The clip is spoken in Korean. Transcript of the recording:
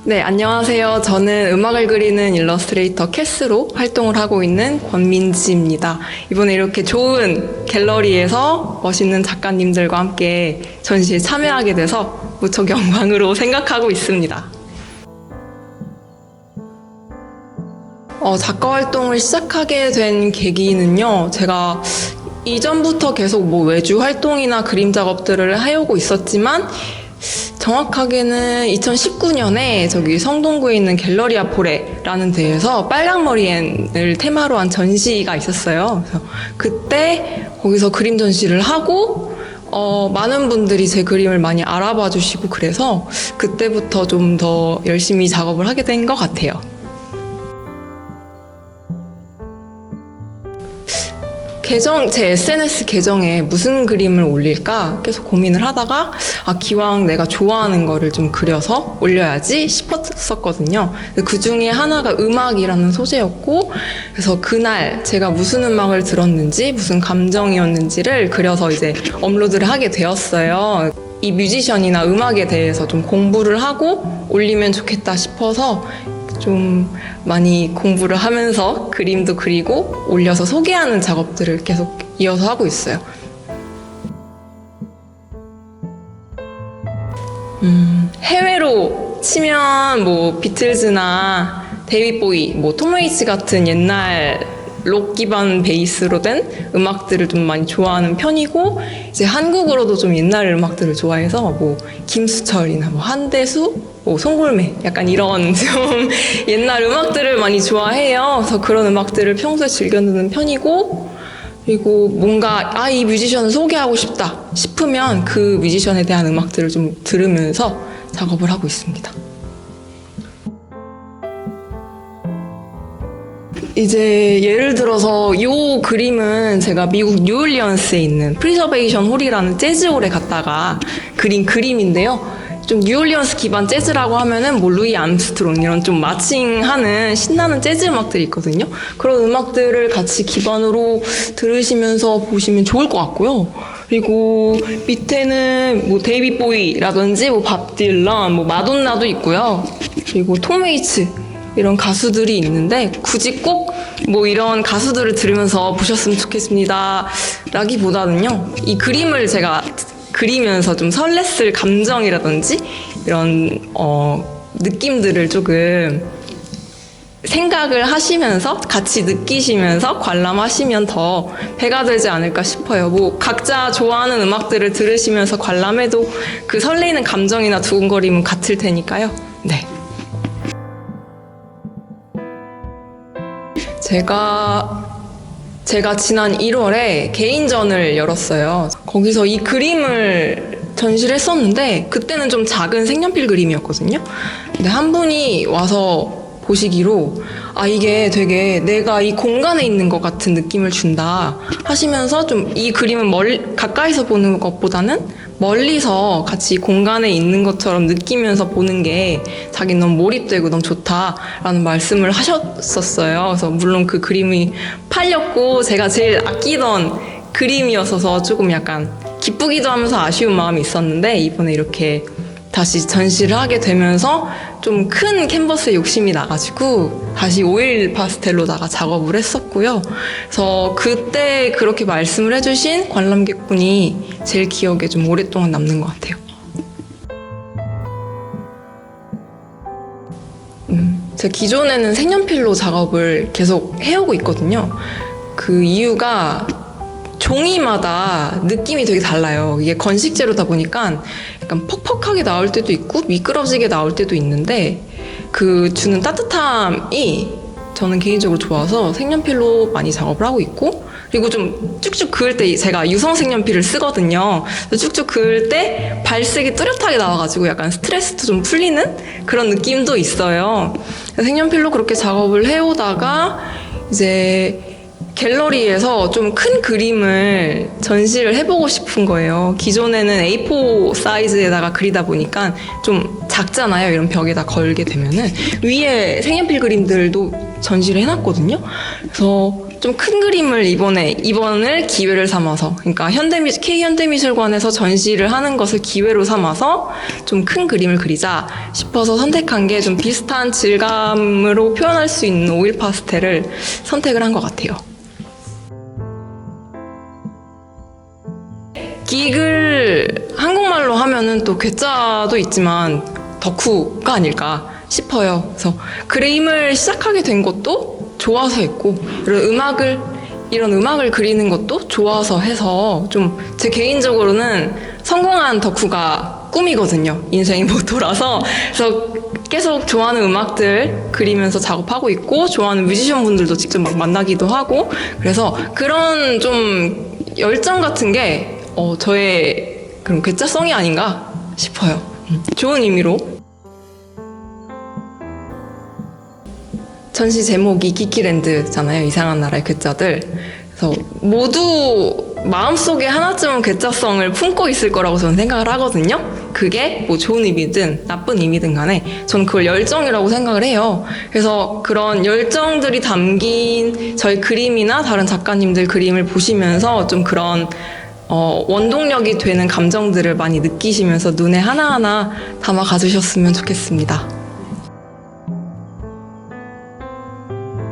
네, 안녕하세요. 저는 음악을 그리는 일러스트레이터 캐스로 활동을 하고 있는 권민지입니다. 이번에 이렇게 좋은 갤러리에서 멋있는 작가님들과 함께 전시에 참여하게 돼서 무척 영광으로 생각하고 있습니다. 작가 활동을 시작하게 된 계기는요, 제가 이전부터 계속 외주 활동이나 그림 작업들을 해오고 있었지만, 정확하게는 2019년에 저기 성동구에 있는 갤러리 아포레라는 데에서 빨강머리엔을 테마로 한 전시가 있었어요. 그래서 그때 거기서 그림 전시를 하고 많은 분들이 제 그림을 많이 알아봐 주시고 그래서 그때부터 좀 더 열심히 작업을 하게 된 것 같아요. 제 SNS 계정에 무슨 그림을 올릴까 계속 고민을 하다가 기왕 내가 좋아하는 거를 좀 그려서 올려야지 싶었었거든요. 그 중에 하나가 음악이라는 소재였고, 그래서 그날 제가 무슨 음악을 들었는지 무슨 감정이었는지를 그려서 이제 업로드를 하게 되었어요. 이 뮤지션이나 음악에 대해서 좀 공부를 하고 올리면 좋겠다 싶어서 좀 많이 공부를 하면서 그림도 그리고 올려서 소개하는 작업들을 계속 이어서 하고 있어요. 해외로 치면 비틀즈나 데이빗 보이, 톰 웨이츠 같은 옛날 록 기반 베이스로 된 음악들을 좀 많이 좋아하는 편이고, 이제 한국으로도 좀 옛날 음악들을 좋아해서 김수철이나 한대수, 송골매 약간 이런 좀 옛날 음악들을 많이 좋아해요. 그래서 그런 음악들을 평소에 즐겨 듣는 편이고, 그리고 뭔가 이 뮤지션을 소개하고 싶다 싶으면 그 뮤지션에 대한 음악들을 좀 들으면서 작업을 하고 있습니다. 이제 예를 들어서 이 그림은 제가 미국 뉴올리언스에 있는 프리저베이션 홀이라는 재즈홀에 갔다가 그린 그림인데요. 좀 뉴올리언스 기반 재즈라고 하면은 루이 암스트롱 이런 좀 마칭하는 신나는 재즈 음악들이 있거든요. 그런 음악들을 같이 기반으로 들으시면서 보시면 좋을 것 같고요. 그리고 밑에는 데이빗 보이라든지 밥 딜런, 마돈나도 있고요. 그리고 톰 웨이츠 이런 가수들이 있는데 굳이 꼭 이런 가수들을 들으면서 보셨으면 좋겠습니다 라기보다는요, 이 그림을 제가 그리면서 좀 설렜을 감정이라든지 이런 느낌들을 조금 생각을 하시면서 같이 느끼시면서 관람하시면 더 배가 되지 않을까 싶어요. 각자 좋아하는 음악들을 들으시면서 관람해도 그 설레이는 감정이나 두근거림은 같을 테니까요. 네. 제가 지난 1월에 개인전을 열었어요. 거기서 이 그림을 전시를 했었는데 그때는 좀 작은 색연필 그림이었거든요. 근데 한 분이 와서 보시기로 이게 되게 내가 이 공간에 있는 것 같은 느낌을 준다 하시면서 좀 이 그림은 가까이서 보는 것보다는 멀리서 같이 공간에 있는 것처럼 느끼면서 보는 게 자기는 너무 몰입되고 너무 좋다라는 말씀을 하셨었어요. 그래서 물론 그 그림이 팔렸고 제가 제일 아끼던 그림이었어서 조금 약간 기쁘기도 하면서 아쉬운 마음이 있었는데, 이번에 이렇게 다시 전시를 하게 되면서 좀 큰 캔버스에 욕심이 나가지고 다시 오일 파스텔로다가 작업을 했었고요. 그래서 그때 그렇게 말씀을 해주신 관람객분이 제일 기억에 좀 오랫동안 남는 것 같아요. 제가 기존에는 색연필로 작업을 계속 해오고 있거든요. 그 이유가 종이마다 느낌이 되게 달라요. 이게 건식재료다 보니까 약간 퍽퍽하게 나올 때도 있고 미끄러지게 나올 때도 있는데 그 주는 따뜻함이 저는 개인적으로 좋아서 색연필로 많이 작업을 하고 있고, 그리고 좀 쭉쭉 그을 때 제가 유성 색연필을 쓰거든요. 쭉쭉 그을 때 발색이 뚜렷하게 나와가지고 약간 스트레스도 좀 풀리는 그런 느낌도 있어요. 색연필로 그렇게 작업을 해오다가 이제 갤러리에서 좀 큰 그림을 전시를 해보고 싶은 거예요. 기존에는 A4 사이즈에다가 그리다 보니까 좀 작잖아요. 이런 벽에다 걸게 되면은. 위에 색연필 그림들도 전시를 해놨거든요. 그래서 좀 큰 그림을 이번을 기회를 삼아서, 그러니까 K현대미술관에서 전시를 하는 것을 기회로 삼아서 좀 큰 그림을 그리자 싶어서 선택한 게 좀 비슷한 질감으로 표현할 수 있는 오일 파스텔을 선택을 한 것 같아요. 기글 한국말로 하면은 또 괴짜도 있지만 덕후가 아닐까 싶어요. 그래서 그림을 시작하게 된 것도 좋아서 했고, 이런 음악을 그리는 것도 좋아서 해서 좀 제 개인적으로는 성공한 덕후가 꿈이거든요. 인생의 모토라서. 그래서 계속 좋아하는 음악들 그리면서 작업하고 있고, 좋아하는 뮤지션 분들도 직접 막 만나기도 하고, 그래서 그런 좀 열정 같은 게 저의 그런 괴짜성이 아닌가 싶어요. 좋은 의미로. 전시 제목이 키키랜드잖아요. 이상한 나라의 괴짜들. 그래서 모두 마음속에 하나쯤은 괴짜성을 품고 있을 거라고 저는 생각을 하거든요. 그게 뭐 좋은 의미든 나쁜 의미든 간에 저는 그걸 열정이라고 생각을 해요. 그래서 그런 열정들이 담긴 저희 그림이나 다른 작가님들 그림을 보시면서 좀 그런 원동력이 되는 감정들을 많이 느끼시면서 눈에 하나하나 담아 가주셨으면 좋겠습니다.